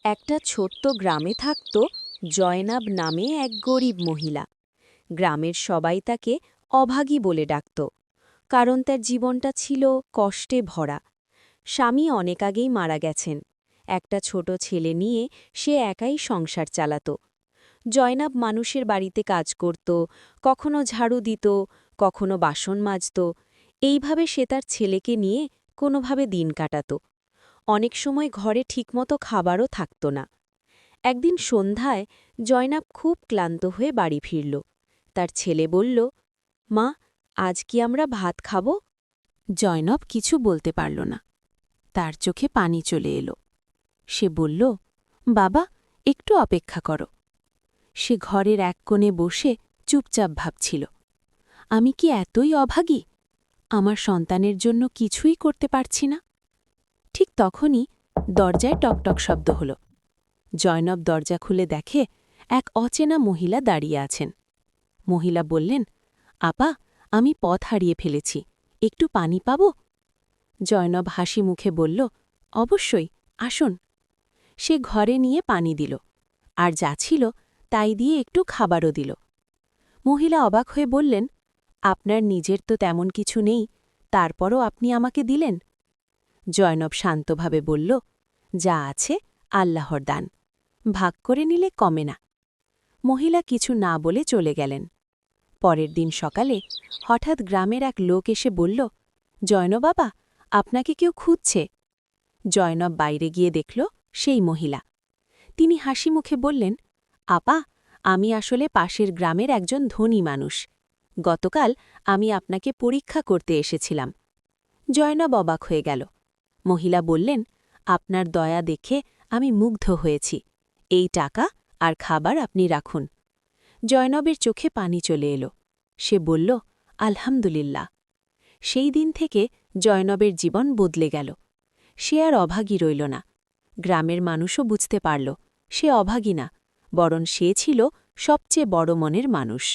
একটা ছোট্ট গ্রামে থাকত জয়নাব নামে এক গরিব মহিলা। গ্রামের সবাই তাকে অভাগী বলে ডাকত, কারণ তার জীবনটা ছিল কষ্টে ভরা। স্বামী অনেক আগেই মারা গেছেন। একটা ছোট ছেলে নিয়ে সে একাই সংসার চালাত। জয়নাব মানুষের বাড়িতে কাজ করত, কখনো ঝাড়ু দিত, কখনো বাসন মাজত। এইভাবে সে তার ছেলেকে নিয়ে কোনোভাবে দিন কাটাত। অনেক সময় ঘরে ঠিকমতো খাবারও থাকত না। একদিন সন্ধ্যায় জয়নাব খুব ক্লান্ত হয়ে বাড়ি ফিরল। তার ছেলে বলল, মা, আজ কি আমরা ভাত খাব? জয়নব কিছু বলতে পারল না। তার চোখে পানি চলে এলো। সে বলল, বাবা, একটু অপেক্ষা করো। সে ঘরের এক কোণে বসে চুপচাপ ভাবছিল, আমি কি এতই অভাগী? আমার সন্তানের জন্য কিছুই করতে পারছি না। ঠিক তখনই দরজায় টকটক শব্দ হল। জয়নব দরজা খুলে দেখে এক অচেনা মহিলা দাঁড়িয়ে আছেন। মহিলা বললেন, আপা, আমি পথ হারিয়ে ফেলেছি, একটু পানি পাব? জয়নব হাসি মুখে বলল, অবশ্যই, আসুন। সে ঘরে নিয়ে পানি দিল, আর যা ছিল তাই দিয়ে একটু খাবারও দিল। মহিলা অবাক হয়ে বললেন, আপনার নিজের তো তেমন কিছু নেই, তারপরও আপনি আমাকে দিলেন? জয়নব শান্তভাবে বলল, যা আছে আল্লাহর দান, ভাগ করে নিলে কমে না। মহিলা কিছু না বলে চলে গেলেন। পরের দিন সকালে হঠাৎ গ্রামের এক লোক এসে বলল, জয়নব বাবা, আপনাকে কেউ খুঁজছে। জয়নব বাইরে গিয়ে দেখল সেই মহিলা। তিনি হাসি মুখে বললেন, আপা, আমি আসলে পাশের গ্রামের একজন ধনী মানুষ। গতকাল আমি আপনাকে পরীক্ষা করতে এসেছিলাম। জয়নব অবাক হয়ে গেল। মহিলা বললেন, আপনার দয়া দেখে আমি মুগ্ধ হয়েছি। এই টাকা আর খাবার আপনি রাখুন। জয়নবের চোখে পানি চলে এলো। সে বলল, আলহামদুলিল্লাহ। সেই দিন থেকে জয়নবের জীবন বদলে গেল। সে আর অভাগী রইল না। গ্রামের মানুষও বুঝতে পারল সে অভাগী না, বরং সে ছিল সবচেয়ে বড় মনের মানুষ।